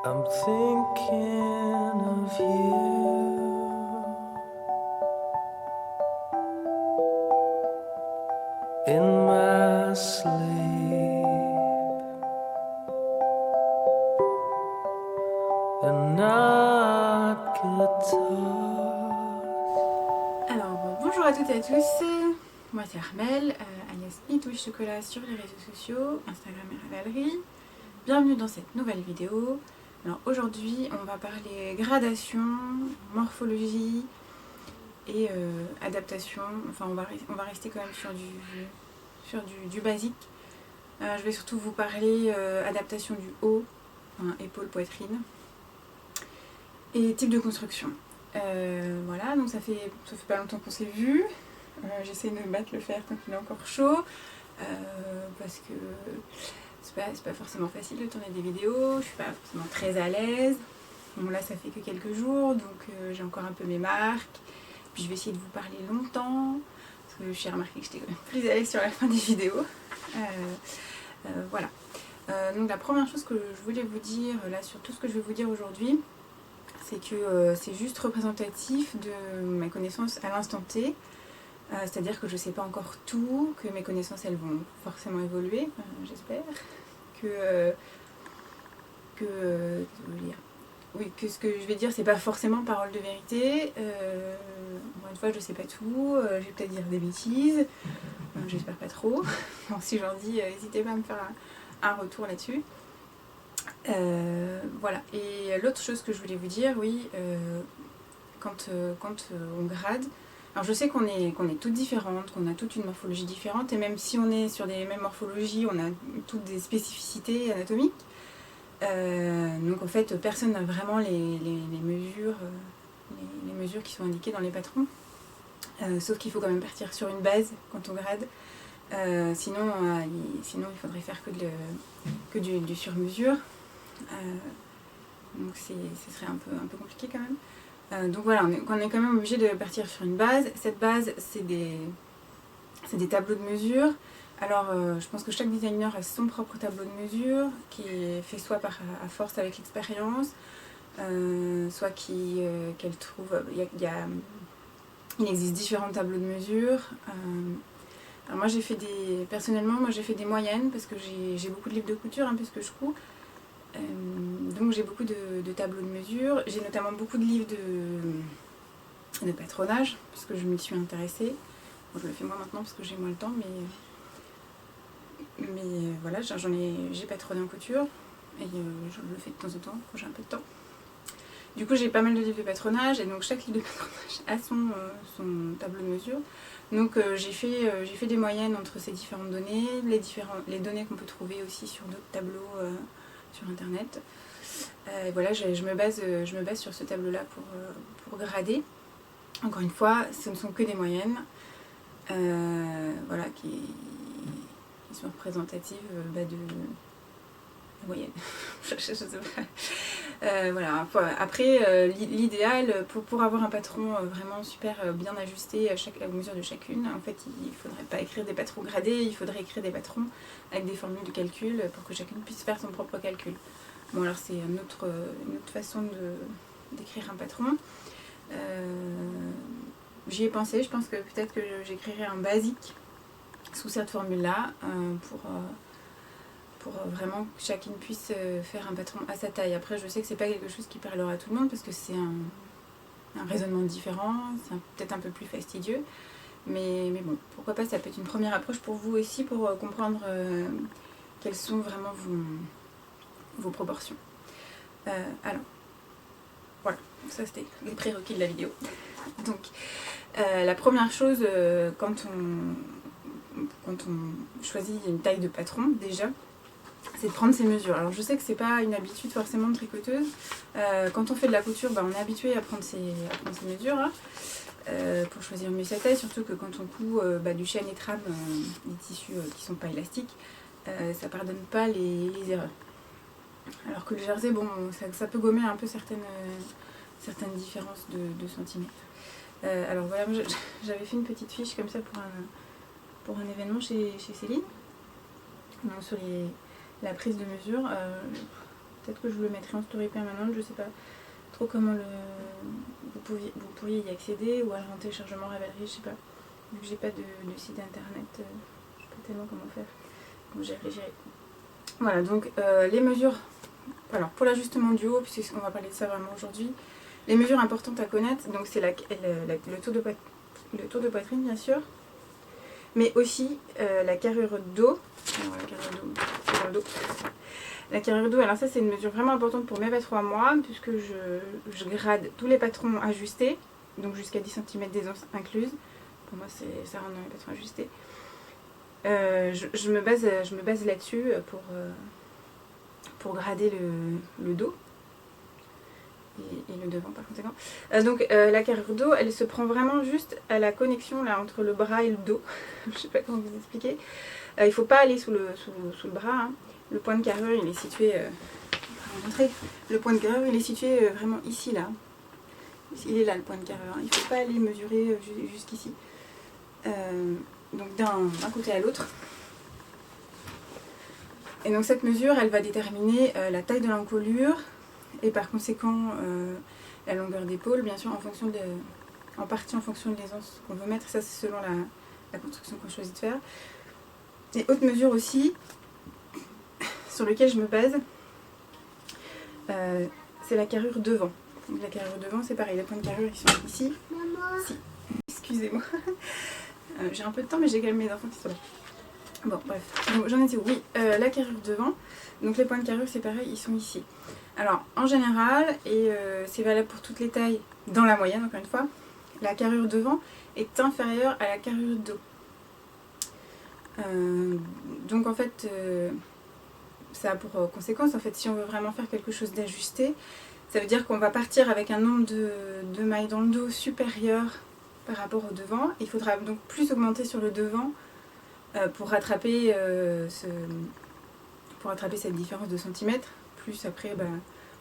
I'm thinking of you in my sleep, and not guitar. Alors bonjour à toutes et à tous, moi c'est Armelle, alias Itouche Chocolat sur les réseaux sociaux, Instagram et Ravelry. Bienvenue dans cette nouvelle vidéo. Alors aujourd'hui on va parler gradation, morphologie et adaptation. Enfin on va rester quand même sur du basique. Je vais surtout vous parler adaptation du haut, épaule, poitrine et type de construction. Voilà, donc ça fait pas longtemps qu'on s'est vu. J'essaie de battre le fer tant qu'il est encore chaud, parce que c'est pas forcément facile de tourner des vidéos, je suis pas forcément très à l'aise. Bon là ça fait que quelques jours, donc j'ai encore un peu mes marques. Puis je vais essayer de vous parler longtemps, parce que j'ai remarqué que j'étais quand même plus à l'aise sur la fin des vidéos. Voilà. Donc la première chose que je voulais vous dire, là sur tout ce que je vais vous dire aujourd'hui, c'est que c'est juste représentatif de ma connaissance à l'instant T. C'est-à-dire que je ne sais pas encore tout, que mes connaissances elles vont forcément évoluer, j'espère, que ce que je vais dire c'est pas forcément parole de vérité. Encore une fois je sais pas tout, je vais peut-être dire des bêtises, j'espère pas trop. Bon, si j'en dis, n'hésitez pas à me faire un retour là-dessus. Voilà, et l'autre chose que je voulais vous dire, oui, quand on grade, alors je sais qu'on est toutes différentes, qu'on a toutes une morphologie différente, et même si on est sur des mêmes morphologies, on a toutes des spécificités anatomiques. Donc en fait, personne n'a vraiment les mesures, les mesures qui sont indiquées dans les patrons. Sauf qu'il faut quand même partir sur une base quand on grade. Sinon il faudrait faire que du sur-mesure. Donc ce serait un peu compliqué quand même. Donc voilà, on est quand même obligé de partir sur une base. Cette base, c'est des tableaux de mesure. Alors je pense que chaque designer a son propre tableau de mesure, qui est fait soit à force avec l'expérience, soit qu'elle trouve... Il existe différents tableaux de mesure. Alors moi personnellement, j'ai fait des moyennes, parce que j'ai beaucoup de livres de couture, puisque je couds. Donc j'ai beaucoup de tableaux de mesure. J'ai notamment beaucoup de livres de patronage, parce que je m'y suis intéressée. Bon, je le fais moins maintenant parce que j'ai moins le temps, mais voilà, j'ai patronné en couture, et je le fais de temps en temps quand j'ai un peu de temps. Du coup j'ai pas mal de livres de patronage, et donc chaque livre de patronage a son tableau de mesure. Donc j'ai fait des moyennes entre ces différentes données, les données qu'on peut trouver aussi sur d'autres tableaux sur internet. Et voilà, je me base sur ce tableau-là pour grader. Encore une fois, ce ne sont que des moyennes, voilà, qui sont représentatives de moyenne. Je sais pas. Voilà. Après, l'idéal pour avoir un patron vraiment super bien ajusté aux mesures de chacune, en fait, il ne faudrait pas écrire des patrons gradés, il faudrait écrire des patrons avec des formules de calcul pour que chacune puisse faire son propre calcul. Bon, alors c'est une autre façon d'écrire un patron. J'y ai pensé, je pense que peut-être que j'écrirai un basique sous cette formule-là pour vraiment que chacune puisse faire un patron à sa taille. Après, je sais que c'est pas quelque chose qui parlera à tout le monde, parce que c'est un raisonnement différent, c'est peut-être un peu plus fastidieux. Mais bon, pourquoi pas, ça peut être une première approche pour vous aussi, pour comprendre quelles sont vraiment vos proportions. Alors, voilà, ça c'était les prérequis de la vidéo. Donc, la première chose, quand on choisit une taille de patron, déjà, c'est de prendre ses mesures. Alors je sais que c'est pas une habitude forcément de tricoteuse. Quand on fait de la couture, on est habitué à prendre ses mesures, hein, pour choisir mieux sa taille, surtout que quand on coud du chêne et trame, des tissus qui sont pas élastiques, ça pardonne pas les erreurs. Alors que le jersey, bon, ça peut gommer un peu certaines différences de centimètres. Alors voilà, j'avais fait une petite fiche comme ça pour un événement chez Céline, donc sur la prise de mesure. Peut-être que je vous le mettrai en story permanente, je sais pas trop comment vous pourriez y accéder, ou alors en téléchargement Ravelry, je sais pas. Vu que j'ai pas de site internet, je sais pas tellement comment faire. Donc j'y réfléchirai. Voilà, donc les mesures, alors pour l'ajustement du haut, puisqu'on va parler de ça vraiment aujourd'hui, les mesures importantes à connaître, donc c'est le tour de poitrine bien sûr, mais aussi la carrure dos. Alors, la carrure dos, c'est dans le dos. La carrure dos, alors ça c'est une mesure vraiment importante pour mes patrons à moi, puisque je grade tous les patrons ajustés, donc jusqu'à 10 cm d'aisance incluse. Pour moi ça rentre dans les patrons ajustés. Je me base là-dessus pour grader le dos et le devant par conséquent. Donc la carrure dos, elle se prend vraiment juste à la connexion là, entre le bras et le dos. Je sais pas comment vous expliquer. Il ne faut pas aller sous le bras. Hein. Le point de carrure, il est situé. Le point de carrure, il est situé vraiment ici là. Il est là le point de carrure. Hein. Il ne faut pas aller mesurer jusqu'ici. Donc d'un côté à l'autre. Et donc cette mesure, elle va déterminer la taille de l'encolure et par conséquent la longueur d'épaule, bien sûr, en partie en fonction de l'aisance qu'on veut mettre. Ça, c'est selon la construction qu'on choisit de faire. Et autre mesure aussi, sur lequel je me base, c'est la carrure devant. Donc la carrure devant, c'est pareil, les points de carrure, ils sont ici. Maman. Si. Excusez-moi. J'ai un peu de temps, mais j'ai quand même mes enfants qui sont là. Bon, bref. Donc j'en étais où? Oui, la carrure devant. Donc les points de carrure, c'est pareil, ils sont ici. Alors, en général, et c'est valable pour toutes les tailles, dans la moyenne, encore une fois, la carrure devant est inférieure à la carrure dos. Donc en fait, ça a pour conséquence, en fait, si on veut vraiment faire quelque chose d'ajusté, ça veut dire qu'on va partir avec un nombre de mailles dans le dos supérieur par rapport au devant. Il faudra donc plus augmenter sur le devant pour rattraper cette différence de centimètres, plus après, en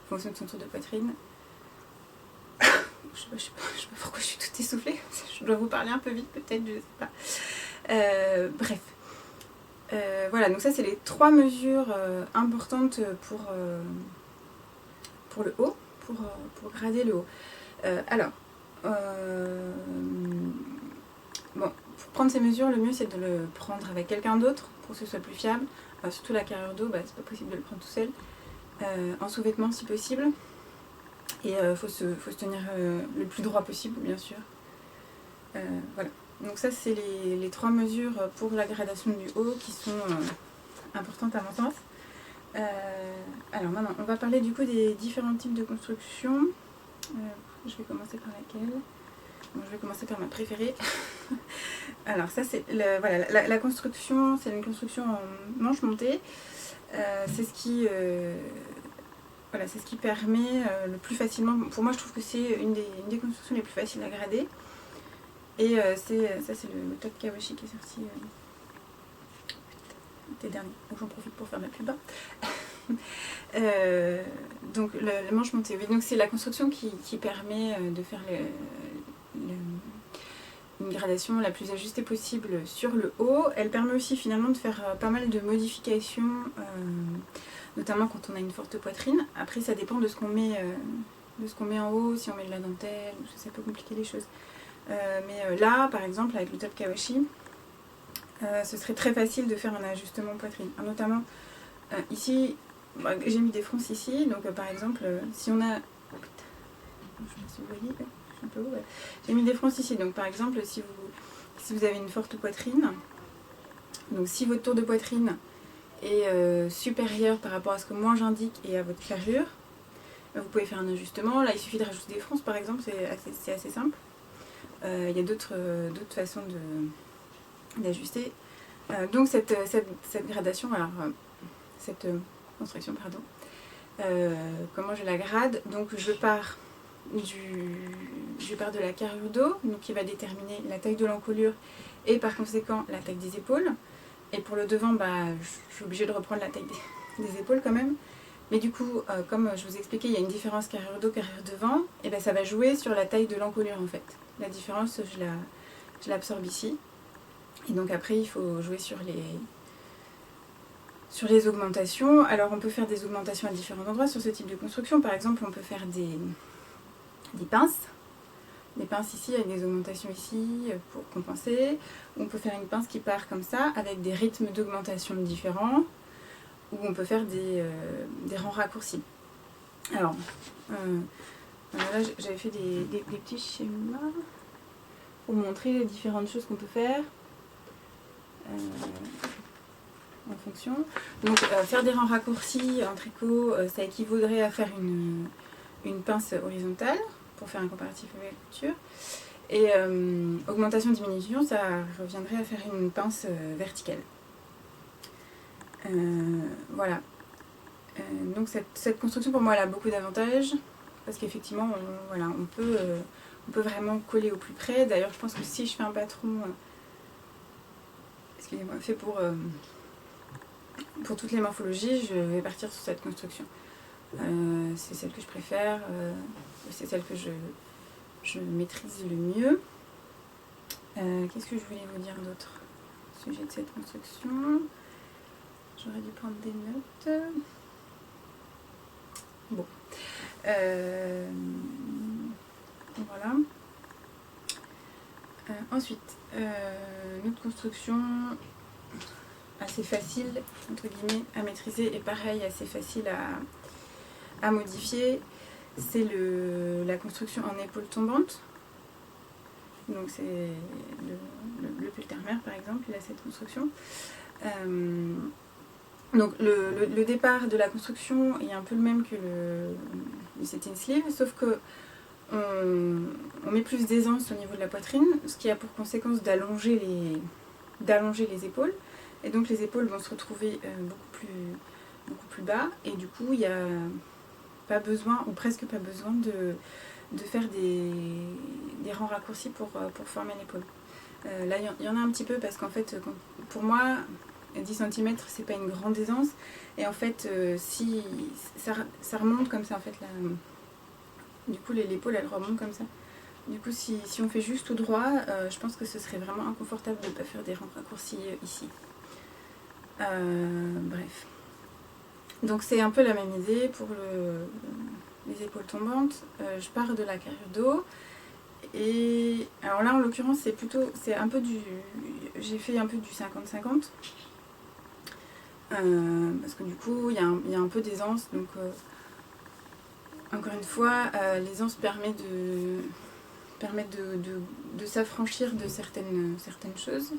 fonction de son tour de poitrine. Je sais pas pourquoi je suis toute essoufflée, je dois vous parler un peu vite peut-être, je sais pas. Bref. Voilà, donc ça c'est les 3 mesures importantes pour le haut, pour grader le haut. Bon, pour prendre ces mesures, le mieux c'est de le prendre avec quelqu'un d'autre pour que ce soit plus fiable. Surtout la carrure dos, c'est pas possible de le prendre tout seul. En sous-vêtements si possible. Et faut se tenir le plus droit possible, bien sûr. Voilà. Donc ça c'est les 3 mesures pour la gradation du haut qui sont importantes à mon sens. Alors maintenant on va parler du coup des différents types de construction. Je vais commencer par laquelle? Bon, je vais commencer par ma préférée. Alors ça c'est voilà, la construction, c'est une construction en manche montée. C'est ce qui permet le plus facilement. Pour moi je trouve que c'est une des constructions les plus faciles à grader. Et c'est le Top Kawashi qui est sorti l'été dernier. Donc j'en profite pour faire ma pub. Donc le manche monté. Oui, donc c'est la construction qui permet de faire une gradation la plus ajustée possible sur le haut. Elle permet aussi finalement de faire pas mal de modifications, notamment quand on a une forte poitrine. Après ça dépend de ce qu'on met en haut, si on met de la dentelle, ça peut compliquer les choses. Mais là par exemple avec le Top Kawashi, ce serait très facile de faire un ajustement poitrine. Notamment ici, j'ai mis des fronces ici, donc par exemple si on a... J'ai mis des fronces ici, donc par exemple si vous avez une forte poitrine, donc si votre tour de poitrine est supérieur par rapport à ce que moi j'indique et à votre carrure, vous pouvez faire un ajustement. Là il suffit de rajouter des fronces par exemple, c'est assez simple. Il y a d'autres façons d'ajuster. Donc cette gradation, alors cette construction, pardon, comment je la grade? Donc je pars de la carrure dos, donc qui va déterminer la taille de l'encolure et par conséquent la taille des épaules. Et pour le devant, je suis obligée de reprendre la taille des épaules quand même. Mais du coup, comme je vous ai expliqué, il y a une différence carrure dos, carrure devant, et ça va jouer sur la taille de l'encolure en fait. La différence, je l'absorbe ici. Et donc après, il faut jouer sur Sur les augmentations, alors on peut faire des augmentations à différents endroits sur ce type de construction. Par exemple, on peut faire des pinces. Des pinces ici avec des augmentations ici pour compenser. On peut faire une pince qui part comme ça avec des rythmes d'augmentation différents. Ou on peut faire des rangs raccourcis. Alors, là j'avais fait des petits schémas pour montrer les différentes choses qu'on peut faire en fonction. Donc faire des rangs raccourcis en tricot, ça équivaudrait à faire une pince horizontale pour faire un comparatif avec la couture. Et augmentation-diminution, ça reviendrait à faire une pince verticale. Voilà. Donc cette construction pour moi elle a beaucoup d'avantages parce qu'effectivement on peut vraiment coller au plus près. D'ailleurs je pense que si je fais un patron excusez-moi, fait pour toutes les morphologies, je vais partir sur cette construction. C'est celle que je préfère, c'est celle que je maîtrise le mieux. Qu'est-ce que je voulais vous dire d'autre au sujet de cette construction? J'aurais dû prendre des notes. Bon. Voilà. Ensuite, une autre construction assez facile, entre guillemets, à maîtriser et pareil, assez facile à modifier, c'est la construction en épaule tombante. Donc c'est le Pultermer par exemple, il a cette construction. Donc le départ de la construction est un peu le même que le satin sleeve, sauf que on met plus d'aisance au niveau de la poitrine, ce qui a pour conséquence d'allonger les épaules. Et donc les épaules vont se retrouver beaucoup plus bas. Et du coup, il n'y a pas besoin, ou presque pas besoin, de faire des rangs raccourcis pour former l'épaule. Là, il y en a un petit peu parce qu'en fait, pour moi, 10 cm, c'est pas une grande aisance. Et en fait, si ça remonte comme ça, en fait, là, du coup, l'épaule, elle remonte comme ça. Du coup, si on fait juste tout droit, je pense que ce serait vraiment inconfortable de ne pas faire des rangs raccourcis ici. Bref. Donc c'est un peu la même idée pour les épaules tombantes. Je pars de la carrure d'eau. Et alors là, en l'occurrence, c'est un peu j'ai fait un peu du 50-50. Parce que du coup, il y a un peu d'aisance. Donc, encore une fois, l'aisance permet de s'affranchir de certaines choses.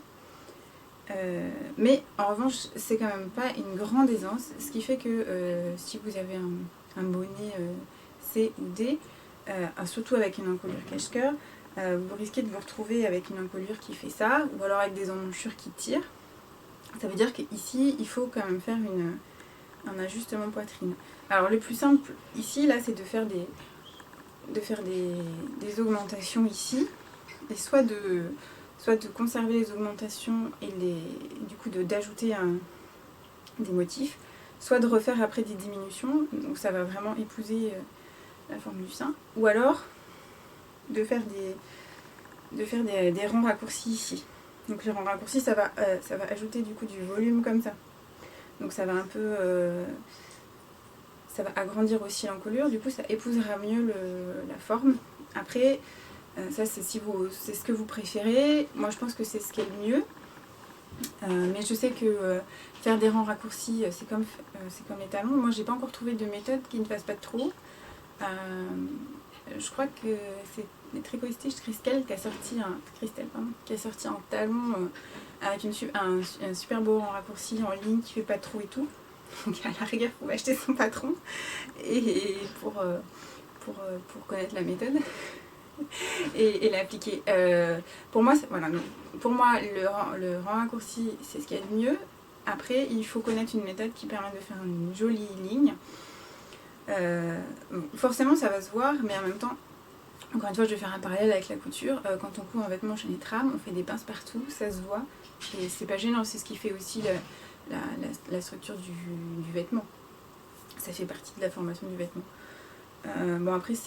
Mais en revanche, c'est quand même pas une grande aisance, ce qui fait que si vous avez un bonnet C ou D, surtout avec une encolure cache-cœur, vous risquez de vous retrouver avec une encolure qui fait ça, ou alors avec des emmanchures qui tirent. Ça veut dire qu'ici, il faut quand même faire un ajustement poitrine. Alors le plus simple ici, là, c'est de faire des augmentations ici, et soit de conserver les augmentations et du coup d'ajouter des motifs, soit de refaire après des diminutions, donc ça va vraiment épouser la forme du sein, ou alors de faire des rangs raccourcis ici. Donc les rangs raccourcis, ça va ajouter du coup du volume comme ça. Donc ça va un peu... ça va agrandir aussi l'encolure, du coup ça épousera mieux la forme. Après, ça c'est ce que vous préférez. Moi je pense que c'est ce qui est le mieux. Mais je sais que faire des rangs raccourcis, c'est comme les talons. Moi j'ai pas encore trouvé de méthode qui ne fasse pas de trou. Je crois que c'est les Tricot Stitch Christelle qui a sorti un talon avec un super beau rang raccourci en ligne qui fait pas de trou et tout. Donc à la rigueur, vous pouvez acheter son patron et pour connaître la méthode et l'appliquer. Pour moi, le rang raccourci, c'est ce qu'il y a de mieux. Après, il faut connaître une méthode qui permet de faire une jolie ligne. Forcément, ça va se voir, mais en même temps, encore une fois, je vais faire un parallèle avec la couture. Quand on coud un vêtement chez les trames, on fait des pinces partout, ça se voit. Et c'est pas gênant, c'est ce qui fait aussi la structure du vêtement. Ça fait partie de la formation du vêtement. Bon, après, je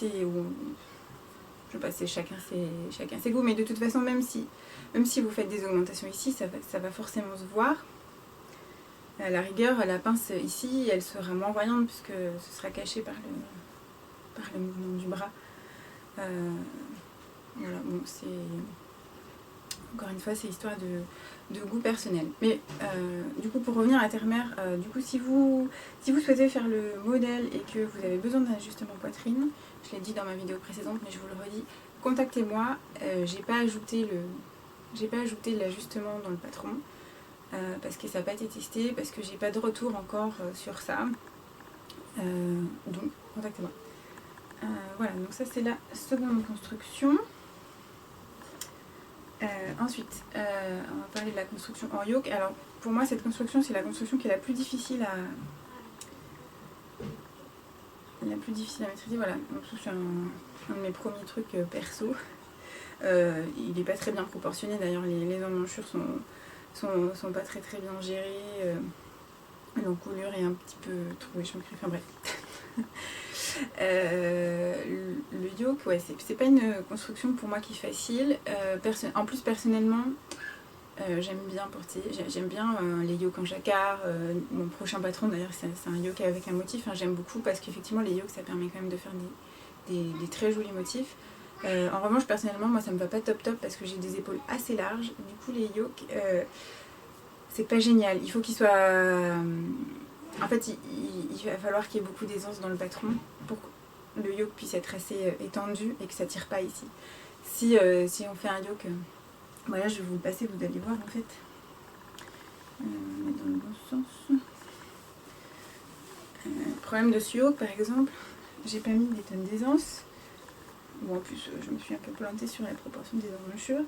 sais pas, c'est chacun ses goûts, mais de toute façon, même si vous faites des augmentations ici, ça va forcément se voir. À la rigueur, la pince ici, elle sera moins voyante puisque ce sera caché par le mouvement du bras. Voilà, bon, c'est... Encore une fois, c'est histoire de goût personnel. Mais du coup, pour revenir à Terre-Mère, du coup, si vous souhaitez faire le modèle et que vous avez besoin d'un ajustement poitrine, je l'ai dit dans ma vidéo précédente, mais je vous le redis, contactez-moi. J'ai pas ajouté l'ajustement dans le patron parce que ça n'a pas été testé, parce que j'ai pas de retour encore sur ça. Donc, contactez-moi. Voilà, donc ça c'est la seconde construction. Ensuite, on va parler de la construction en yoke. Alors, pour moi, cette construction, c'est la construction qui est la plus difficile à maîtriser. Voilà, donc c'est un de mes premiers trucs perso. Il n'est pas très bien proportionné. D'ailleurs, les emmanchures sont pas très très bien gérées. L'encoulure est un petit peu trop échancrée. Enfin bref. Le yoke, ouais, c'est pas une construction pour moi qui est facile. En plus, personnellement, j'aime bien porter, j'aime bien les yokes en jacquard. Mon prochain patron, d'ailleurs, c'est un yoke avec un motif. Hein, j'aime beaucoup parce qu'effectivement, les yokes, ça permet quand même de faire des très jolis motifs. En revanche, personnellement, moi, ça me va pas top parce que j'ai des épaules assez larges. Du coup, les yokes, c'est pas génial. Il faut qu'ils soient... En fait, il va falloir qu'il y ait beaucoup d'aisance dans le patron pour que le yoke puisse être assez étendu et que ça tire pas ici. Si on fait un yoke, voilà, je vais vous le passer, vous allez voir en fait. Mettre dans le bon sens. Problème de ce yoke, par exemple, j'ai pas mis des tonnes d'aisance. Bon, en plus, je me suis un peu plantée sur la proportion des emmanchures.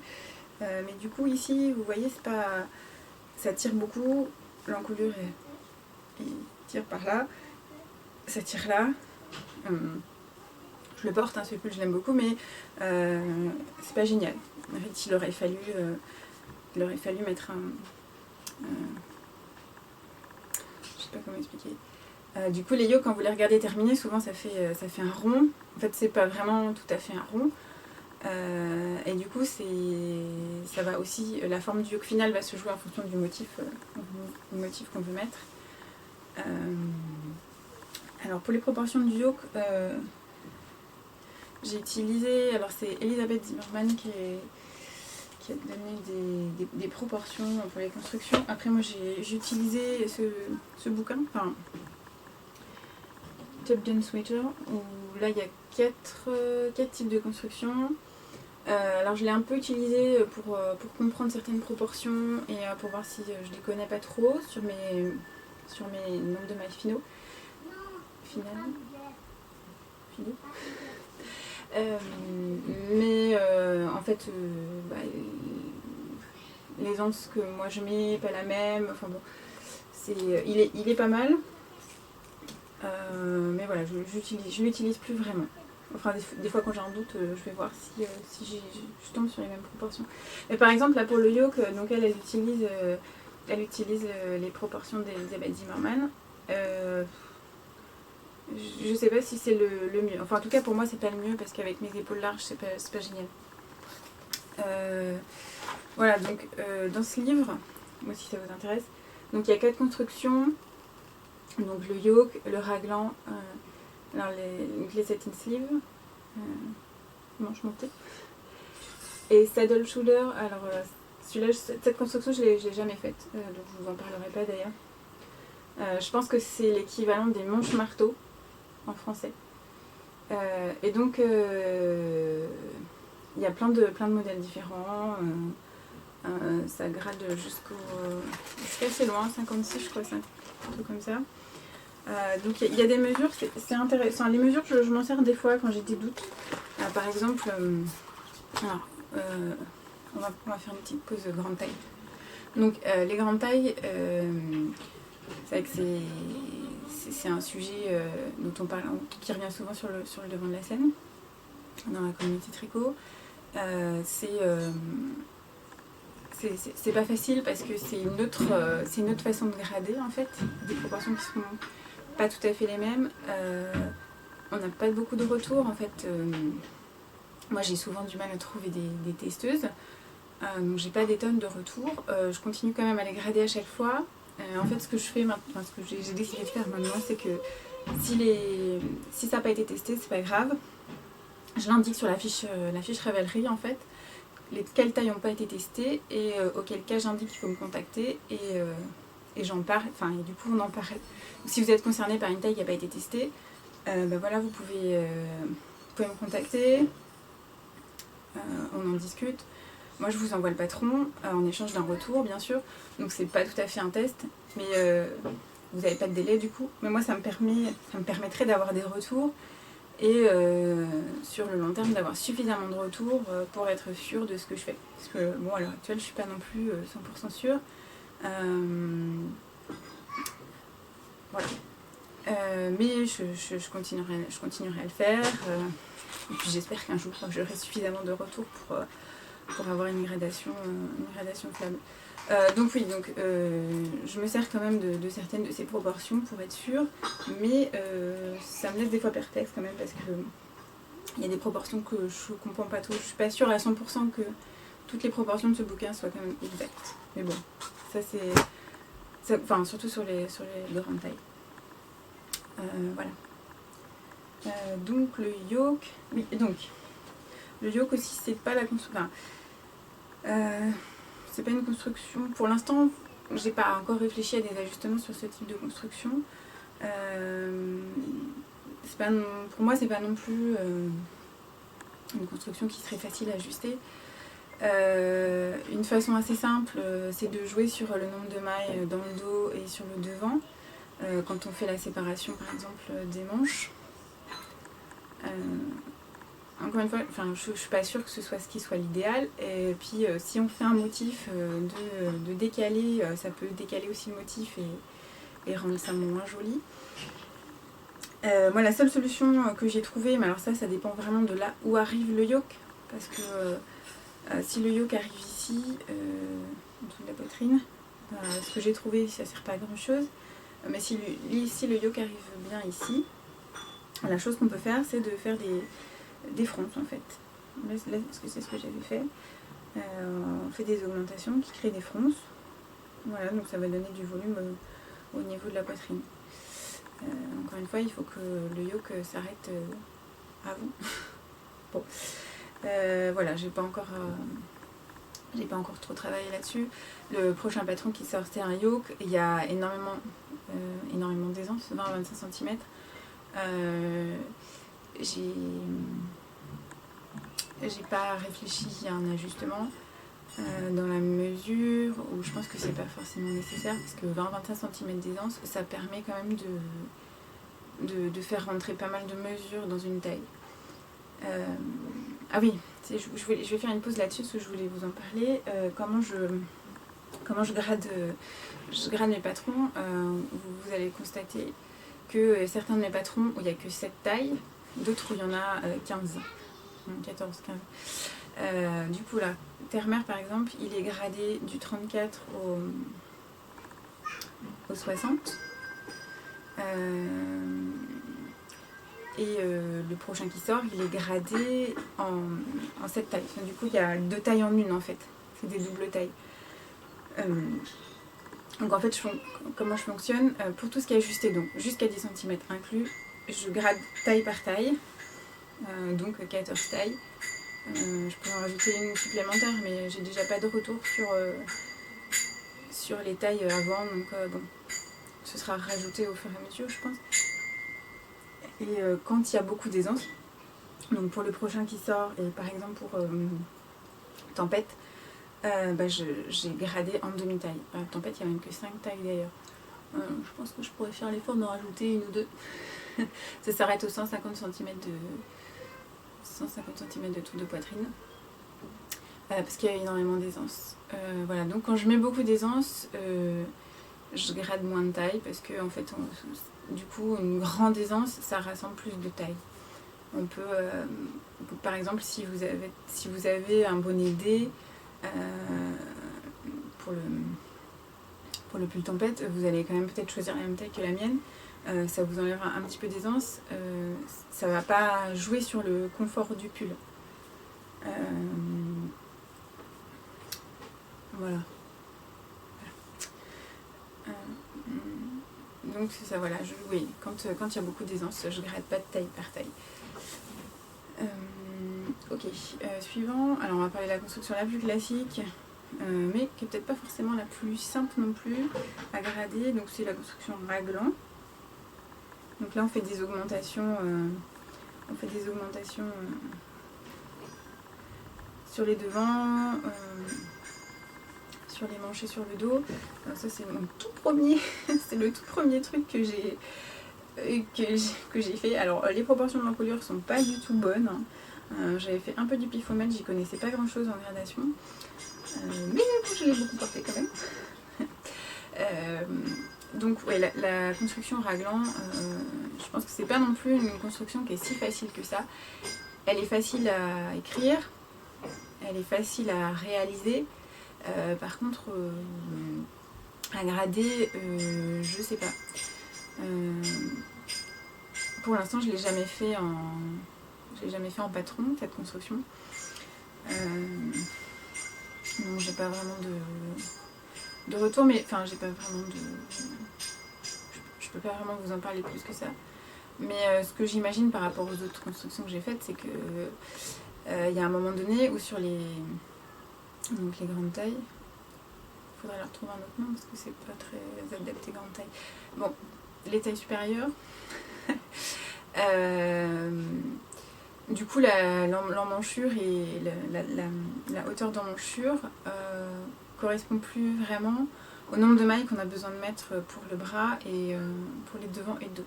Mais du coup, ici, vous voyez, c'est pas... ça tire beaucoup. L'encoulure il tire par là, ça tire là. Je le porte, hein, ce pull je l'aime beaucoup, mais c'est pas génial. En fait, il aurait fallu mettre je sais pas comment expliquer. Du coup, les yokes, quand vous les regardez terminés, souvent ça fait un rond. En fait, c'est pas vraiment tout à fait un rond. Et du coup, ça va aussi, la forme du yoke final va se jouer en fonction du motif qu'on veut mettre. Alors pour les proportions du yoke, j'ai utilisé, alors c'est Elisabeth Zimmerman qui a donné des proportions pour les constructions. Après moi j'ai utilisé ce bouquin, enfin Top Gun Sweater, où là il y a 4 types de constructions. Alors je l'ai un peu utilisé pour comprendre certaines proportions et pour voir si je les connais pas trop sur mes nombres de mailles finaux. Mais en fait, les anses que moi je mets, pas la même. Enfin bon, il est pas mal. Mais voilà, je l'utilise plus vraiment. Enfin, des fois quand j'ai un doute, je vais voir si je tombe sur les mêmes proportions. Mais par exemple, là pour le yoke, donc elle utilise les proportions d'Elisabeth Zimmerman. Je sais pas si c'est le mieux. Enfin, en tout cas, pour moi, c'est pas le mieux parce qu'avec mes épaules larges, c'est pas génial. Voilà, donc dans ce livre, moi si ça vous intéresse, donc il y a 4 constructions. Donc le yoke, le raglan, alors les satin sleeves, manche montée, et saddle shoulder. Alors celui-là, cette construction, je l'ai jamais faite, donc je vous en parlerai pas d'ailleurs. Je pense que c'est l'équivalent des manches marteau en français. Et donc il y a plein de modèles différents. Ça grade jusqu'à assez loin, 56 je crois, un truc comme ça. Donc il y a des mesures, c'est intéressant. Les mesures, je m'en sers des fois quand j'ai des doutes. Par exemple, alors, on va faire une petite pause grande taille. Donc les grandes tailles, c'est vrai que c'est un sujet dont on parle, qui revient souvent sur le devant de la scène dans la communauté tricot. C'est pas facile parce que c'est une autre façon de grader en fait, des proportions qui sont pas tout à fait les mêmes. On n'a pas beaucoup de retours en fait. Moi j'ai souvent du mal à trouver des testeuses, donc j'ai pas des tonnes de retours. Je continue quand même à les grader à chaque fois. En fait, ce que je fais maintenant, ce que j'ai décidé de faire maintenant, c'est que si ça n'a pas été testé, c'est pas grave. Je l'indique sur la fiche Ravelry en fait, quelles tailles n'ont pas été testées et auquel cas j'indique qu'il faut me contacter et j'en parle, enfin et du coup on en parle. Si vous êtes concerné par une taille qui n'a pas été testée, voilà, vous pouvez me contacter, on en discute. Moi je vous envoie le patron en échange d'un retour bien sûr, donc c'est pas tout à fait un test, mais vous n'avez pas de délai du coup. Mais moi ça me permettrait d'avoir des retours et sur le long terme d'avoir suffisamment de retours pour être sûre de ce que je fais. Parce que bon, à l'heure actuelle je suis pas non plus 100% sûre. Voilà. Mais je continuerai à le faire. Et puis j'espère qu'un jour j'aurai suffisamment de retours pour avoir une gradation fiable. Donc oui, je me sers quand même de certaines de ces proportions pour être sûre, mais ça me laisse des fois perplexe quand même parce que il y a des proportions que je comprends pas trop. Je suis pas sûre à 100% que toutes les proportions de ce bouquin soient quand même exactes. Mais bon, ça c'est... Enfin, surtout sur les grandes tailles. Voilà. Donc le yoke... Oui, donc... Le yoke aussi, c'est pas la construction... c'est pas une construction... Pour l'instant, j'ai pas encore réfléchi à des ajustements sur ce type de construction. Pour moi, c'est pas non plus une construction qui serait facile à ajuster. Une façon assez simple, c'est de jouer sur le nombre de mailles dans le dos et sur le devant, quand on fait la séparation par exemple des manches. Encore une fois, je suis pas sûre que ce soit ce qui soit l'idéal. Et puis si on fait un motif de décaler, ça peut décaler aussi le motif et rendre ça moins joli. Moi la seule solution que j'ai trouvée, mais alors ça dépend vraiment de là où arrive le yoke, parce que si le yoke arrive ici, en dessous de la poitrine, ce que j'ai trouvé ça sert pas à grand chose, mais si le yoke arrive bien ici, la chose qu'on peut faire c'est de faire des fronces en fait. Là, parce que c'est ce que j'avais fait. On fait des augmentations qui créent des fronces. Voilà, donc ça va donner du volume au niveau de la poitrine. Encore une fois, il faut que le yoke s'arrête avant. Bon, voilà, j'ai pas encore trop travaillé là-dessus. Le prochain patron qui sort, c'est un yoke. Il y a énormément d'aisance, 20-25 cm. J'ai pas réfléchi à un ajustement dans la mesure où je pense que c'est pas forcément nécessaire, parce que 20-25 cm d'aisance, ça permet quand même de faire rentrer pas mal de mesures dans une taille. Ah oui, je vais faire une pause là-dessus parce que je voulais vous en parler. Comment je grade mes patrons. Vous allez constater que certains de mes patrons où il n'y a que 7 tailles, d'autres où il y en a 15, 14, 15. Du coup là, Terre-Mer par exemple, il est gradé du 34 au 60. Le prochain qui sort, il est gradé en 7 tailles. Enfin, du coup, il y a 2 tailles en une en fait. C'est des doubles tailles. Donc en fait, comment je fonctionne pour tout ce qui est ajusté, donc jusqu'à 10 cm inclus, je grade taille par taille, donc 14 tailles. Je peux en rajouter une supplémentaire, mais j'ai déjà pas de retour sur les tailles avant, donc bon, ce sera rajouté au fur et à mesure, je pense. Et quand il y a beaucoup d'aisance, donc pour le prochain qui sort, et par exemple pour Tempête, j'ai gradé en demi-taille. Tempête, il n'y a même que 5 tailles d'ailleurs. Je pense que je pourrais faire l'effort d'en rajouter une ou deux. Ça s'arrête aux 150 cm de tour de poitrine. Parce qu'il y a énormément d'aisance. Voilà, donc quand je mets beaucoup d'aisance, je grade moins de taille parce que en fait, du coup, une grande aisance, ça rassemble plus de taille. On peut, par exemple, si vous avez un bonnet D pour le pull Tempête, vous allez quand même peut-être choisir la même taille que la mienne. Ça vous enlèvera un petit peu d'aisance. Ça va pas jouer sur le confort du pull. Voilà. donc c'est ça, voilà, oui, quand il y a beaucoup d'aisance, je grade pas de taille par taille. Ok, suivant, alors on va parler de la construction la plus classique, mais qui est peut-être pas forcément la plus simple non plus à grader, donc c'est la construction raglan. Donc là on fait des augmentations, sur les devants, sur les manches et sur le dos. Alors ça c'est mon tout premier, c'est le tout premier truc que j'ai fait. Alors les proportions de l'encolure sont pas du tout bonnes, hein. J'avais fait un peu du pifomètre, j'y connaissais pas grand chose en gradation, mais bon, je l'ai beaucoup porté quand même. Donc ouais, la construction raglan, je pense que c'est pas non plus une construction qui est si facile que ça. Elle est facile à écrire, elle est facile à réaliser, par contre à grader, je sais pas. Pour l'instant je l'ai jamais fait en patron, cette construction. Non, j'ai pas vraiment de retour, mais enfin j'ai pas vraiment je peux pas vraiment vous en parler plus que ça. Mais ce que j'imagine par rapport aux autres constructions que j'ai faites, c'est que il y a un moment donné où sur les grandes tailles, il faudrait leur trouver un autre nom parce que c'est pas très adapté grande taille. Bon, les tailles supérieures. Du coup, l'emmanchure et la hauteur d'emmanchure correspond plus vraiment au nombre de mailles qu'on a besoin de mettre pour le bras et pour les devants et le dos.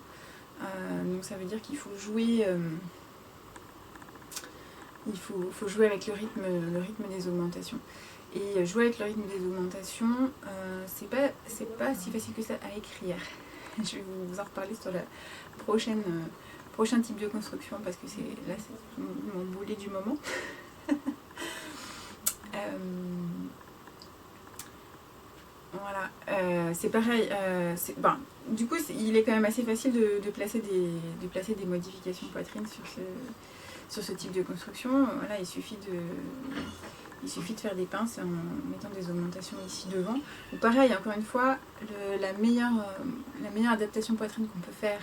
Donc ça veut dire qu'il faut jouer, faut jouer avec le rythme des augmentations. Et jouer avec le rythme des augmentations, c'est pas si facile que ça à écrire. Je vais vous en reparler sur la prochain type de construction parce que c'est mon boulet du moment. Voilà, c'est pareil. Du coup, il est quand même assez facile de placer des modifications poitrine sur ce type de construction. Voilà, il suffit de faire des pinces en mettant des augmentations ici devant. Donc pareil, encore une fois, la meilleure adaptation poitrine qu'on peut faire,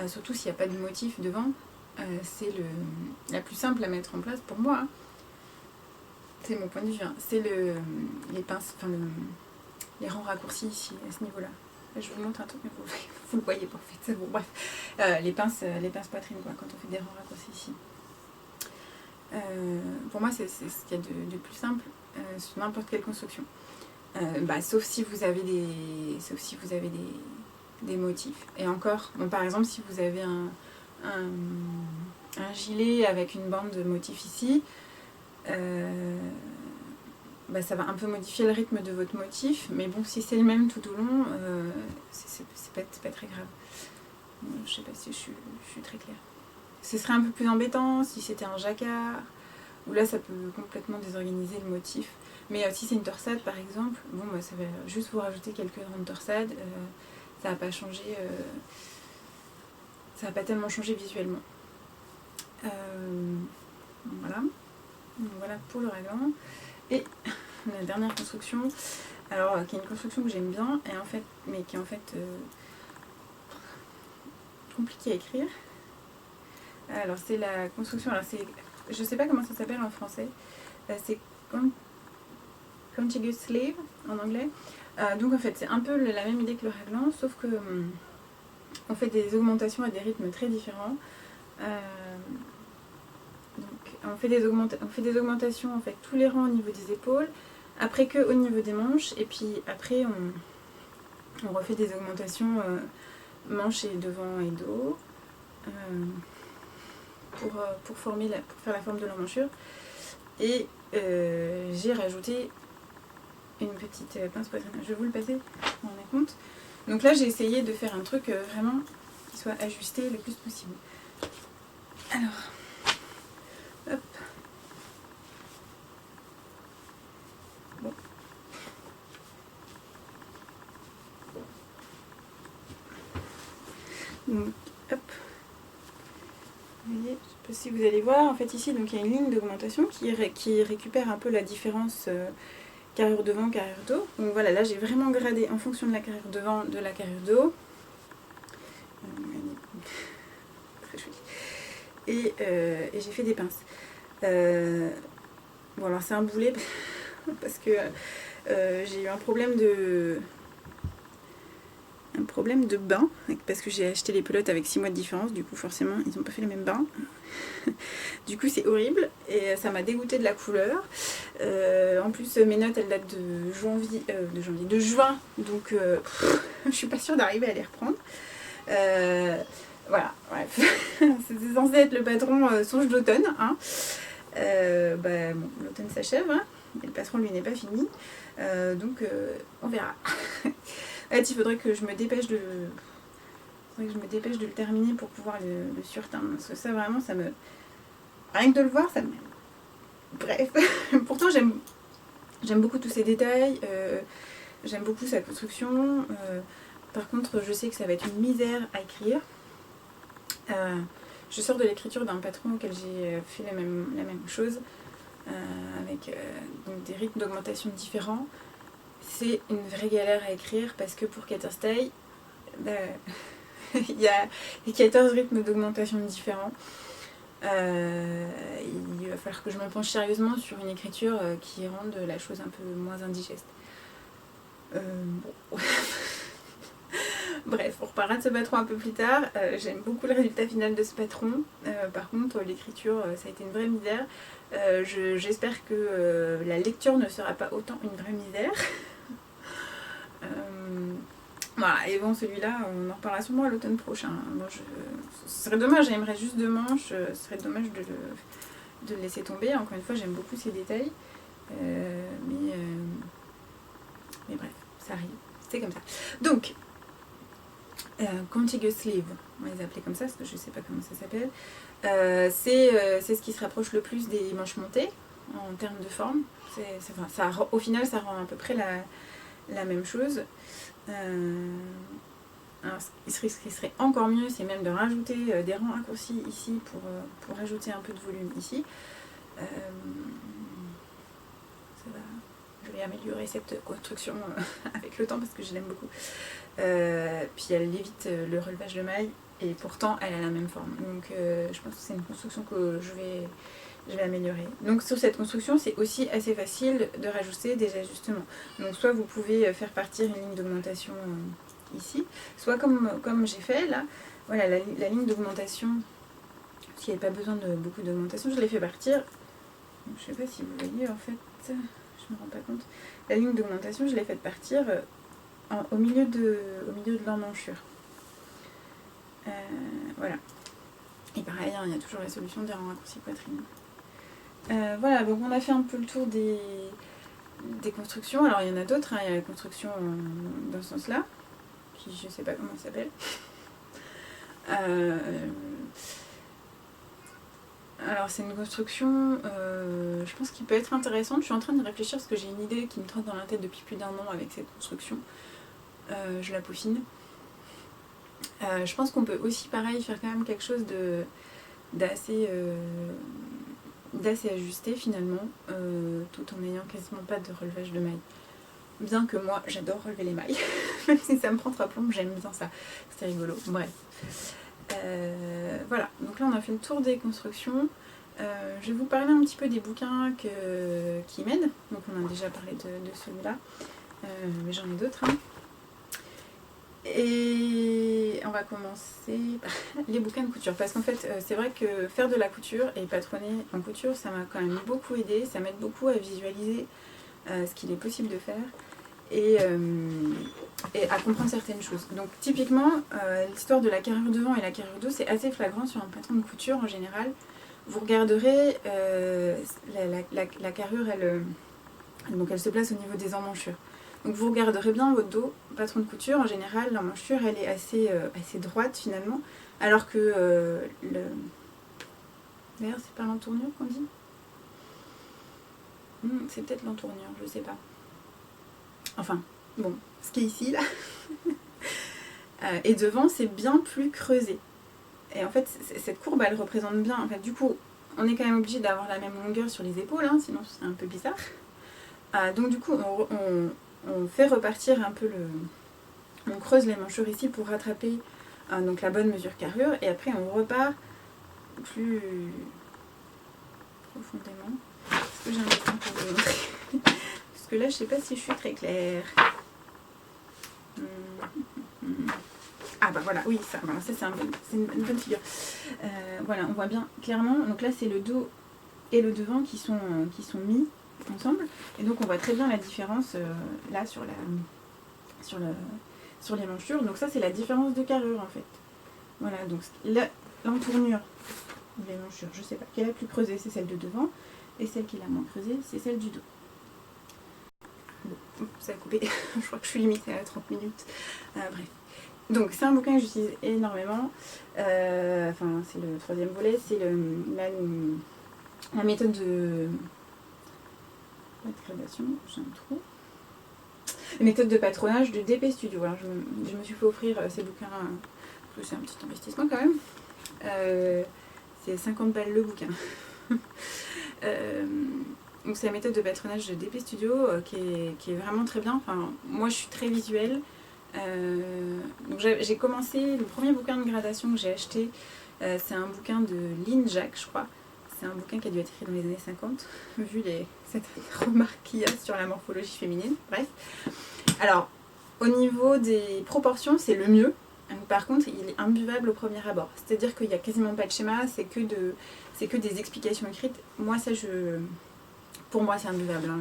surtout s'il n'y a pas de motif devant, c'est la plus simple à mettre en place pour moi. Hein. C'est mon point de vue. Hein. C'est les pinces, enfin les rangs raccourcis ici, à ce niveau-là. Là, je vous montre un truc, mais vous le voyez pas en fait. Bon, bref, les pinces poitrine, quoi, quand on fait des rangs raccourcis ici. Pour moi, c'est ce qu'il y a de plus simple sur n'importe quelle construction. Sauf si vous avez des motifs. Et encore, bon, par exemple, si vous avez un gilet avec une bande de motifs ici, ça va un peu modifier le rythme de votre motif, mais bon, si c'est le même tout au long, c'est pas très grave. Je sais pas si je suis très claire. Ce serait un peu plus embêtant si c'était un jacquard, où là ça peut complètement désorganiser le motif. Mais si c'est une torsade par exemple, bon, ça va juste vous rajouter quelques rangs de torsade, ça va pas changer, ça va pas tellement changer visuellement. Voilà. Donc voilà pour le raglan. Et la dernière construction, alors qui est une construction que j'aime bien, mais qui est en fait compliquée à écrire. Alors c'est la construction, je sais pas comment ça s'appelle en français, c'est contiguous sleeve en anglais. Donc en fait c'est un peu la même idée que le raglan, sauf que on fait des augmentations à des rythmes très différents. Donc on fait des augmentations en fait tous les rangs au niveau des épaules, après que au niveau des manches, et puis après on refait des augmentations manches et devant et dos. Pour faire la forme de l'emmanchure. Et j'ai rajouté une petite pince poitrine. Je vais vous le passer, vous vous rendez compte. Donc là j'ai essayé de faire un truc vraiment qui soit ajusté le plus possible. Alors, hop. Bon. Donc, hop. Vous voyez, je ne sais pas si vous allez voir, en fait ici donc il y a une ligne d'augmentation qui récupère un peu la différence carrure devant, carrure dos. Donc voilà, là j'ai vraiment gradé en fonction de la carrure devant, de la carrure dos. Très joli. Et j'ai fait des pinces. Bon alors c'est un boulet parce que j'ai eu un problème de bain, parce que j'ai acheté les pelotes avec 6 mois de différence, du coup forcément ils n'ont pas fait les mêmes bains. Du coup c'est horrible et ça m'a dégoûté de la couleur. En plus mes notes elles datent de juin, donc je suis pas sûre d'arriver à les reprendre. Voilà, bref. C'était censé être le patron songe d'automne, hein. Bon, l'automne s'achève, hein, et le patron lui n'est pas fini, donc on verra. En fait, il faudrait que je me dépêche de le terminer pour pouvoir le surteindre, parce que ça vraiment ça me... Rien que de le voir, ça me... Bref, pourtant j'aime beaucoup tous ces détails, j'aime beaucoup sa construction, par contre je sais que ça va être une misère à écrire. Je sors de l'écriture d'un patron auquel j'ai fait la même chose, avec donc des rythmes d'augmentation différents. C'est une vraie galère à écrire parce que pour Caterstay, il y a 14 rythmes d'augmentation différents. Il va falloir que je me penche sérieusement sur une écriture qui rende la chose un peu moins indigeste. Bon. Bref, on reparlera de ce patron un peu plus tard. J'aime beaucoup le résultat final de ce patron. Par contre, l'écriture, ça a été une vraie misère. J'espère que la lecture ne sera pas autant une vraie misère. Voilà, et bon, celui-là, on en reparlera sûrement à l'automne prochain. Moi, ce serait dommage, j'aimerais juste 2 manches. Ce serait dommage de le laisser tomber. Encore une fois, j'aime beaucoup ces détails. Mais bref, ça arrive. C'est comme ça. Donc, Contiguous sleeve, on va les appeler comme ça parce que je ne sais pas comment ça s'appelle. C'est ce qui se rapproche le plus des manches montées en termes de forme. Au final, ça rend à peu près la même chose. Alors, ce qui serait encore mieux, c'est même de rajouter des rangs raccourcis ici pour rajouter un peu de volume ici. Je vais améliorer cette construction avec le temps parce que je l'aime beaucoup. Puis elle évite le relevage de mailles et pourtant elle a la même forme. Donc je pense que c'est une construction que je vais améliorer. Donc sur cette construction, c'est aussi assez facile de rajouter des ajustements. Donc soit vous pouvez faire partir une ligne d'augmentation ici, soit comme j'ai fait là, voilà la ligne d'augmentation, parce qu'il n'y avait pas besoin de beaucoup d'augmentation, je l'ai fait partir. Donc, je ne sais pas si vous voyez en fait, je me rends pas compte. La ligne d'augmentation, je l'ai faite partir au milieu de l'emmanchure. Voilà. Et pareil, hein, il y a toujours la solution des rangs raccourcis poitrine. Voilà, donc on a fait un peu le tour des constructions. Alors il y en a d'autres, hein. Il y a la construction dans ce sens-là, qui je sais pas comment ça s'appelle. Alors c'est une construction, je pense qu'il peut être intéressante. Je suis en train de réfléchir parce que j'ai une idée qui me trotte dans la tête depuis plus d'1 an avec cette construction. Je la peaufine. Je pense qu'on peut aussi pareil faire quand même quelque chose d'assez ajusté finalement, tout en n'ayant quasiment pas de relevage de mailles. Bien que moi j'adore relever les mailles, même si ça me prend 3 plombes, j'aime bien ça, c'est rigolo. Bref. Voilà, donc là on a fait le tour des constructions. Je vais vous parler un petit peu des bouquins qui m'aident. Donc on a déjà parlé de celui-là, mais j'en ai d'autres. Hein. Et on va commencer par les bouquins de couture. Parce qu'en fait, c'est vrai que faire de la couture et patronner en couture, ça m'a quand même beaucoup aidé. Ça m'aide beaucoup à visualiser ce qu'il est possible de faire. Et à comprendre certaines choses. Donc typiquement, l'histoire de la carrure devant et la carrure dos, c'est assez flagrant sur un patron de couture en général. Vous regarderez, la carrure, elle se place au niveau des emmanchures. Donc vous regarderez bien votre dos, patron de couture, en général, l'emmanchure, elle est assez droite finalement, alors que D'ailleurs, c'est pas l'entournure qu'on dit ? C'est peut-être l'entournure, je sais pas. Enfin, bon, ce qui est ici, là. Et devant, c'est bien plus creusé. Et en fait, cette courbe, elle représente bien... En fait, du coup, on est quand même obligé d'avoir la même longueur sur les épaules, hein, sinon ce serait un peu bizarre. Donc du coup, on fait repartir un peu on creuse les manchures ici pour rattraper donc la bonne mesure carrure, et après on repart plus profondément. Est-ce que j'ai un dessin pour vous montrer? Parce que là je sais pas si je suis très claire. Ah bah voilà, oui, ça, voilà, ça c'est une bonne figure. Voilà, on voit bien clairement, donc là c'est le dos et le devant qui sont mis ensemble, et donc on voit très bien la différence là sur les manchures. Donc ça c'est la différence de carrure en fait. Voilà, donc l'entournure des manchures, je sais pas, quelle est la plus creusée, c'est celle de devant, et celle qui est la moins creusée, c'est celle du dos. Bon, ça a coupé, je crois que je suis limitée à 30 minutes. Bref. Donc c'est un bouquin que j'utilise énormément. Enfin, c'est le troisième volet, c'est la méthode de gradation, j'ai un trou. La méthode de patronage de DP Studio. Alors, je me suis fait offrir ces bouquins, parce que c'est un petit investissement quand même. C'est 50 balles le bouquin. Donc c'est la méthode de patronage de DP Studio qui est vraiment très bien. Enfin, moi je suis très visuelle. Donc j'ai commencé, le premier bouquin de gradation que j'ai acheté, c'est un bouquin de Lynn Jacques, je crois. C'est un bouquin qui a dû être écrit dans les années 50, vu cette remarque qu'il y a sur la morphologie féminine. Bref. Alors, au niveau des proportions, c'est le mieux. Par contre, il est imbuvable au premier abord. C'est-à-dire qu'il n'y a quasiment pas de schéma, c'est que des explications écrites. Moi, ça, pour moi, c'est imbuvable. Hein.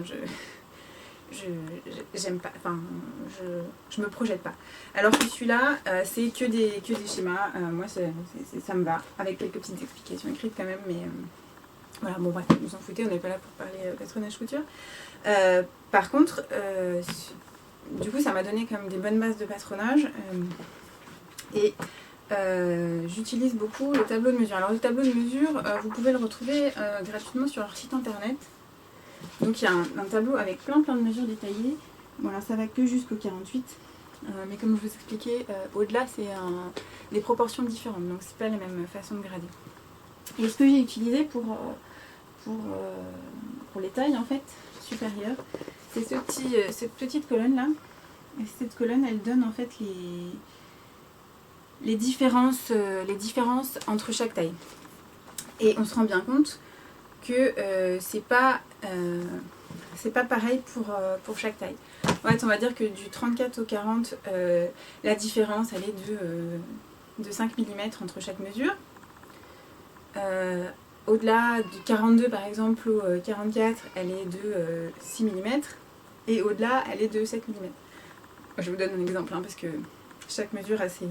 J'aime pas, enfin, je me projette pas. Alors que celui-là, c'est que des schémas. Moi, ça me va, avec quelques petites explications écrites quand même, mais voilà, bon bref, vous en foutez, on n'est pas là pour parler patronage couture. Par contre, du coup, ça m'a donné quand même des bonnes bases de patronage. Et j'utilise beaucoup le tableau de mesure. Alors le tableau de mesure, vous pouvez le retrouver gratuitement sur leur site internet. Donc il y a un tableau avec plein de mesures détaillées. Voilà, ça va que jusqu'au 48. Mais comme je vous expliquais, au-delà c'est des proportions différentes. Donc c'est pas la même façon de grader. Et ce que j'ai utilisé pour les tailles en fait supérieures, c'est cette petite colonne là. Et cette colonne elle donne en fait les différences entre chaque taille. Et on se rend bien compte que c'est pas pareil pour chaque taille. En fait, on va dire que du 34 au 40, la différence elle est de 5 mm entre chaque mesure. Au-delà du 42 par exemple au 44, elle est de 6 mm. Et au-delà, elle est de 7 mm. Je vous donne un exemple hein, parce que chaque mesure a ses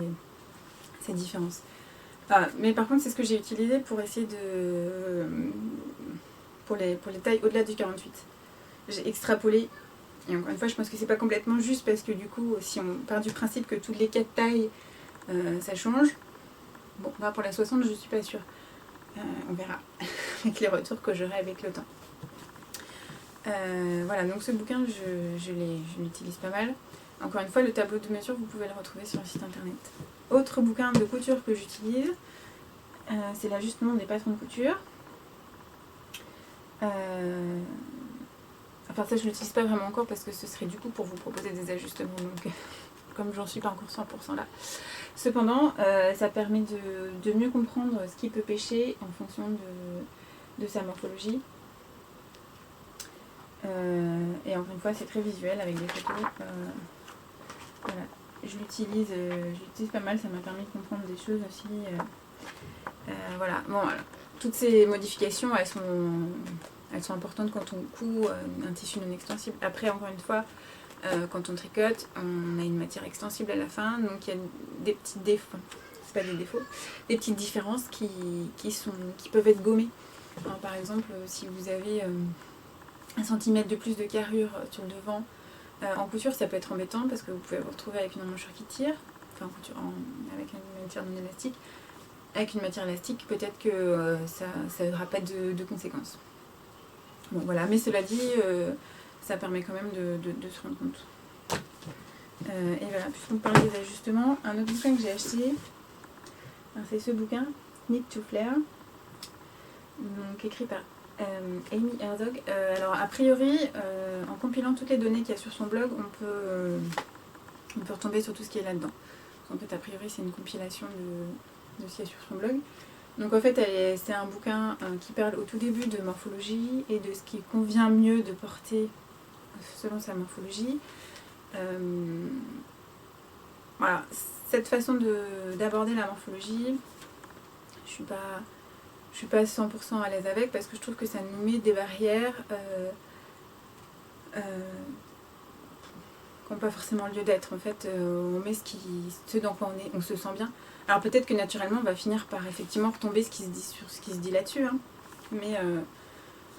différences. Mais par contre, c'est ce que j'ai utilisé pour essayer pour les tailles au-delà du 48. J'ai extrapolé. Et encore une fois, je pense que c'est pas complètement juste parce que du coup, si on part du principe que toutes les 4 tailles, ça change. Bon, là pour la 60, je suis pas sûre. On verra avec les retours que j'aurai avec le temps. Voilà, donc ce bouquin, je l'utilise pas mal. Encore une fois, le tableau de mesure, vous pouvez le retrouver sur le site internet. Autre bouquin de couture que j'utilise, c'est l'ajustement des patrons de couture. Enfin ça je l'utilise pas vraiment encore parce que ce serait du coup pour vous proposer des ajustements, donc comme j'en suis pas encore 100% là. Cependant, ça permet de mieux comprendre ce qui peut pêcher en fonction de sa morphologie. Et encore une fois, c'est très visuel avec des photos. Voilà. Je l'utilise pas mal, ça m'a permis de comprendre des choses aussi. Voilà. Bon, voilà. Toutes ces modifications, elles sont importantes quand on coud un tissu non extensible. Après, encore une fois, quand on tricote, on a une matière extensible à la fin, donc il y a des petits défauts, c'est pas des défauts, des petites différences qui peuvent être gommées. Alors, par exemple, si vous avez 1 cm de plus de carrure sur le devant, en couture ça peut être embêtant parce que vous pouvez vous retrouver avec une emmanchure qui tire, enfin en couture avec une matière non élastique. Avec une matière élastique, peut-être que ça n'aura pas de conséquences. Bon voilà, mais cela dit, ça permet quand même de se rendre compte. Et voilà, puisqu'on parle des ajustements, un autre bouquin que j'ai acheté, c'est ce bouquin, Knit to Flare, donc écrit par Amy Herzog. Alors a priori, en compilant toutes les données qu'il y a sur son blog, on peut retomber sur tout ce qui est là-dedans. En fait, a priori, c'est une compilation de ce qu'il y a sur son blog. Donc en fait, c'est un bouquin qui parle au tout début de morphologie et de ce qui convient mieux de porter selon sa morphologie. Voilà, cette façon d'aborder la morphologie, je suis pas 100% à l'aise avec parce que je trouve que ça nous met des barrières qui n'ont pas forcément lieu d'être. En fait, on met ce dans quoi on se sent bien. Alors peut-être que naturellement on va finir par effectivement retomber sur ce qui se dit là-dessus, hein. Mais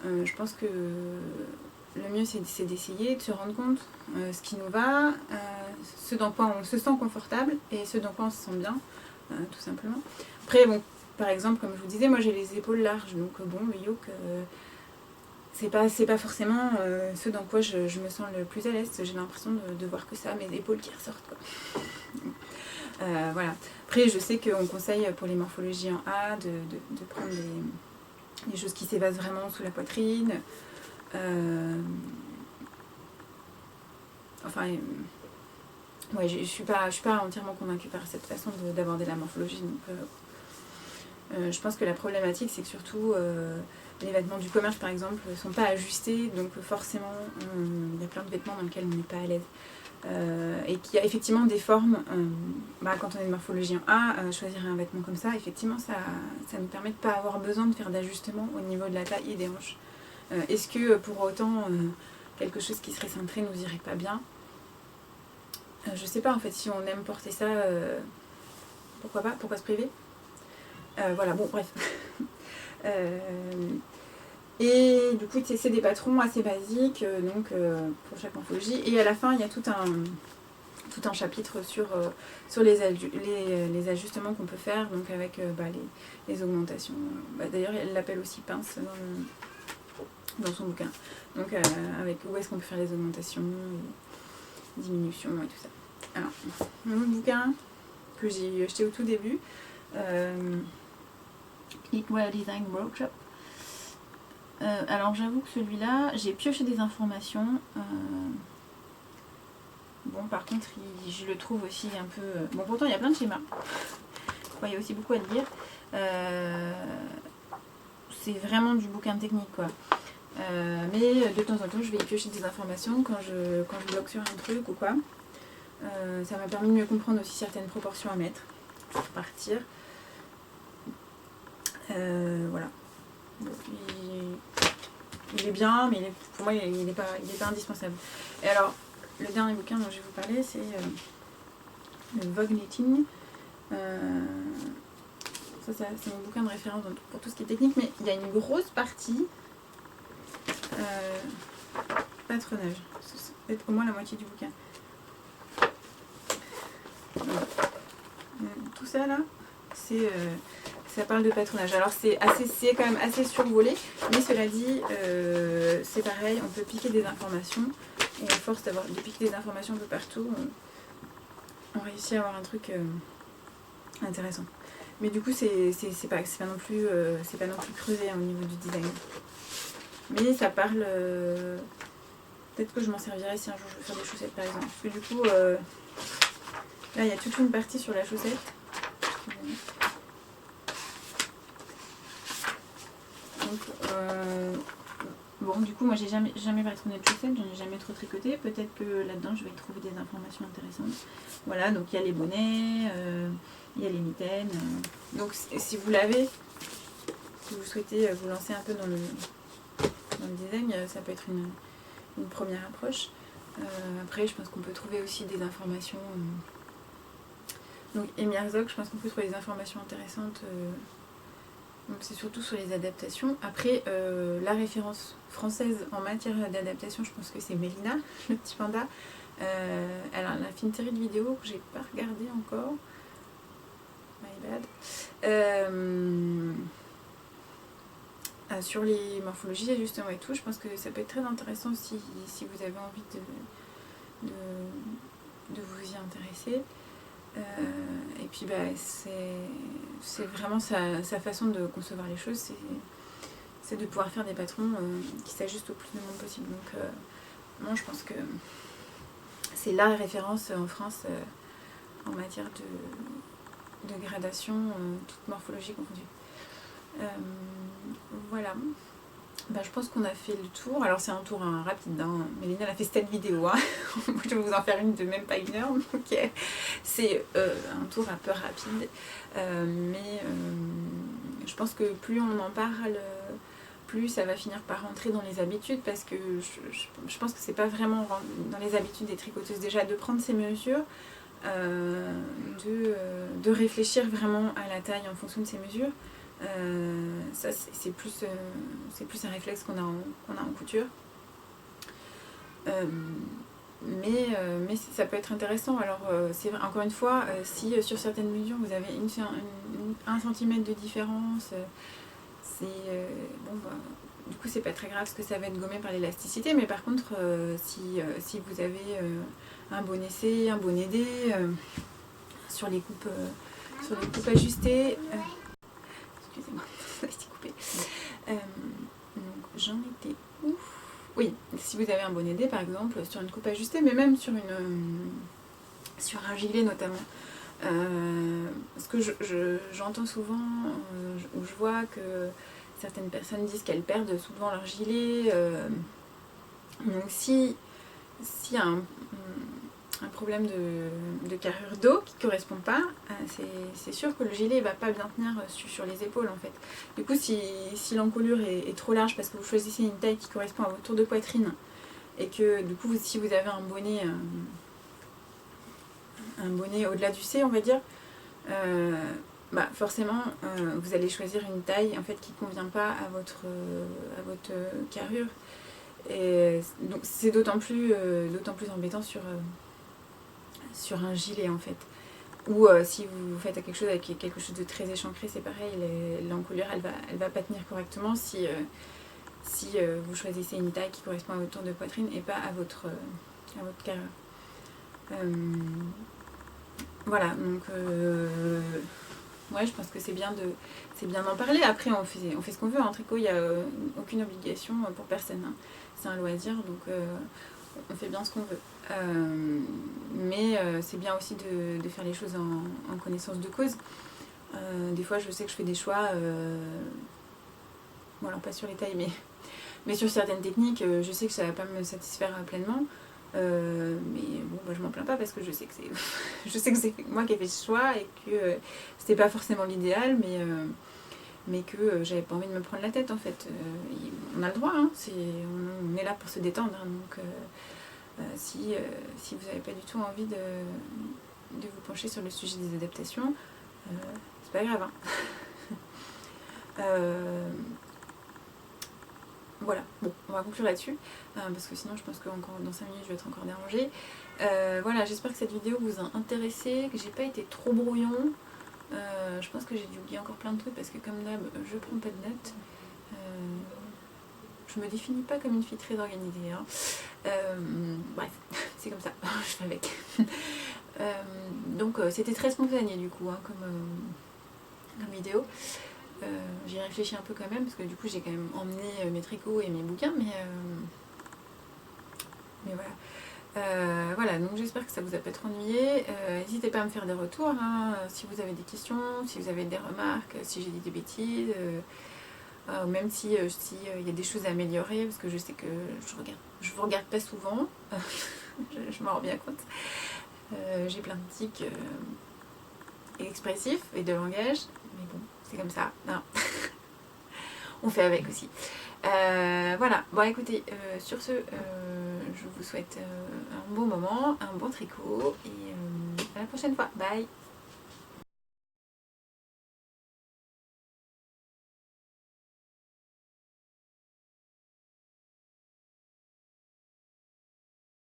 je pense que le mieux c'est d'essayer, de se rendre compte ce qui nous va, ce dans quoi on se sent confortable et ce dans quoi on se sent bien, tout simplement. Après, bon, par exemple, comme je vous disais, moi j'ai les épaules larges, donc bon, le yoke, c'est pas forcément ce dans quoi je me sens le plus à l'aise. J'ai l'impression de voir que ça, mes épaules qui ressortent, quoi. Voilà. Après, je sais qu'on conseille pour les morphologies en A de prendre des choses qui s'évasent vraiment sous la poitrine. Enfin, ouais, je suis pas entièrement convaincue par cette façon d'aborder la morphologie. Donc, je pense que la problématique, c'est que surtout les vêtements du commerce, par exemple, ne sont pas ajustés. Donc forcément, il y a plein de vêtements dans lesquels on n'est pas à l'aise. Et qu'il y a effectivement des formes, quand on est de morphologie en A, choisir un vêtement comme ça, effectivement, ça nous permet de ne pas avoir besoin de faire d'ajustement au niveau de la taille et des hanches. Est-ce que pour autant, quelque chose qui serait cintré nous irait pas bien? Je sais pas, en fait, si on aime porter ça, pourquoi pas? Pourquoi se priver? Voilà, bon, bref. Et du coup, c'est des patrons assez basiques, donc pour chaque morphologie. Et à la fin, il y a tout un chapitre sur les ajustements qu'on peut faire, donc avec les augmentations. D'ailleurs, elle l'appelle aussi pince dans son bouquin. Donc avec où est-ce qu'on peut faire les augmentations, les diminutions et tout ça. Alors, mon autre bouquin que j'ai acheté au tout début, Eatwear Design Workshop. Alors j'avoue que celui-là, j'ai pioché des informations. Bon, par contre, je le trouve aussi un peu... Bon, pourtant, il y a plein de schémas. Il y a aussi beaucoup à lire. C'est vraiment du bouquin technique, quoi. Mais de temps en temps, je vais y piocher des informations quand je bloque sur un truc ou quoi. Ça m'a permis de mieux comprendre aussi certaines proportions à mettre pour partir. Voilà. Donc, il est bien, mais pour moi, il n'est pas indispensable. Et alors, le dernier bouquin dont je vais vous parler, c'est le Vogue Knitting. Ça, c'est mon bouquin de référence pour tout ce qui est technique, mais il y a une grosse partie patronage. C'est peut-être au moins la moitié du bouquin. Voilà. Tout ça là, ça parle de patronage. Alors c'est quand même assez survolé, mais cela dit, c'est pareil, on peut piquer des informations, et à force de piquer des informations un peu partout, on réussit à avoir un truc intéressant. Mais du coup, c'est pas non plus creusé au niveau du design. Mais ça parle... peut-être que je m'en servirai si un jour je veux faire des chaussettes, par exemple. Parce que du coup, là, il y a toute une partie sur la chaussette. Donc, bon, du coup, moi, j'ai jamais patronné de chaussettes, j'en ai jamais trop tricoté. Peut-être que là-dedans, je vais trouver des informations intéressantes. Voilà, donc il y a les bonnets, il y a les mitaines. Donc, si vous l'avez, si vous souhaitez vous lancer un peu dans le design, ça peut être une première approche. Après, je pense qu'on peut trouver aussi des informations. Donc, Amy Herzog, je pense qu'on peut trouver des informations intéressantes. Donc, c'est surtout sur les adaptations. Après, la référence française en matière d'adaptation, je pense que c'est Mélina, le petit panda. Elle a fait une série de vidéos que j'ai pas regardé encore. My bad. Sur les morphologies, ajustements et tout, je pense que ça peut être très intéressant si vous avez envie de vous y intéresser. Et puis c'est vraiment sa façon de concevoir les choses, c'est de pouvoir faire des patrons qui s'ajustent au plus de monde possible. Donc moi je pense que c'est la référence en France en matière de gradation, toute morphologie confondue. Voilà. Bah, je pense qu'on a fait le tour. Alors c'est un tour rapide, hein. Mélina elle a fait cette vidéo, hein. Moi je vais vous en faire une de même pas 1 heure. Donc c'est un tour un peu rapide. Mais je pense que plus on en parle, plus ça va finir par rentrer dans les habitudes, parce que je pense que c'est pas vraiment dans les habitudes des tricoteuses déjà de prendre ces mesures, de réfléchir vraiment à la taille en fonction de ces mesures. Ça c'est plus un réflexe qu'on a en couture. Mais ça peut être intéressant. Alors c'est vrai, encore une fois, si sur certaines mesures vous avez 1 cm de différence, bon, bah, du coup c'est pas très grave parce que ça va être gommé par l'élasticité. Mais par contre si vous avez un bonnet C, un bonnet D, sur les coupes ajustées, excusez-moi, ça s'est coupé. Donc j'en étais où? Oui, si vous avez un bonnet D par exemple, sur une coupe ajustée, mais même sur un gilet notamment. Parce que j'entends souvent, où je vois que certaines personnes disent qu'elles perdent souvent leur gilet. Donc si y a un problème de carrure d'eau qui ne correspond pas, c'est sûr que le gilet ne va pas bien tenir sur les épaules en fait. Du coup si l'encolure est trop large parce que vous choisissez une taille qui correspond à votre tour de poitrine, et que du coup si vous avez un bonnet au-delà du C on va dire, bah forcément vous allez choisir une taille en fait qui ne convient pas à votre carrure. Et donc c'est d'autant plus embêtant sur un gilet en fait. Ou si vous faites quelque chose avec quelque chose de très échancré, c'est pareil, l'encolure elle va pas tenir correctement si vous choisissez une taille qui correspond à votre tour de poitrine et pas à votre carrure. Voilà, donc ouais, je pense que c'est bien d'en parler. Après on fait ce qu'on veut en tricot, il n'y a aucune obligation pour personne, hein. C'est un loisir, donc on fait bien ce qu'on veut. Mais c'est bien aussi de faire les choses en connaissance de cause. Des fois je sais que je fais des choix, bon alors pas sur les tailles, mais sur certaines techniques, je sais que ça va pas me satisfaire pleinement. Mais bon, bah, je m'en plains pas parce que je sais que c'est moi qui ai fait ce choix et que c'était pas forcément l'idéal, mais que j'avais pas envie de me prendre la tête en fait. On a le droit, hein, on est là pour se détendre, hein, donc si vous n'avez pas du tout envie de vous pencher sur le sujet des adaptations, c'est pas grave, hein. Voilà, bon, on va conclure là-dessus, parce que sinon je pense que dans 5 minutes je vais être encore dérangée. Voilà, j'espère que cette vidéo vous a intéressé, que j'ai pas été trop brouillon. Je pense que j'ai dû oublier encore plein de trucs parce que comme d'hab, je prends pas de notes. Je me définis pas comme une fille très organisée, hein. Bref, c'est comme ça, je fais avec. Donc c'était très spontané du coup, hein, comme vidéo. J'y réfléchis un peu quand même parce que du coup j'ai quand même emmené mes tricots et mes bouquins, mais voilà. Voilà, donc j'espère que ça vous a pas trop ennuyé. N'hésitez pas à me faire des retours, hein, si vous avez des questions, si vous avez des remarques, si j'ai dit des bêtises, même si y a des choses à améliorer, parce que je sais que je vous regarde pas souvent, je m'en rends bien compte. J'ai plein de tics expressifs et de langage, mais bon, c'est comme ça, hein. On fait avec aussi. Voilà, bon écoutez, sur ce, je vous souhaite un bon moment, un bon tricot, et à la prochaine fois. Bye!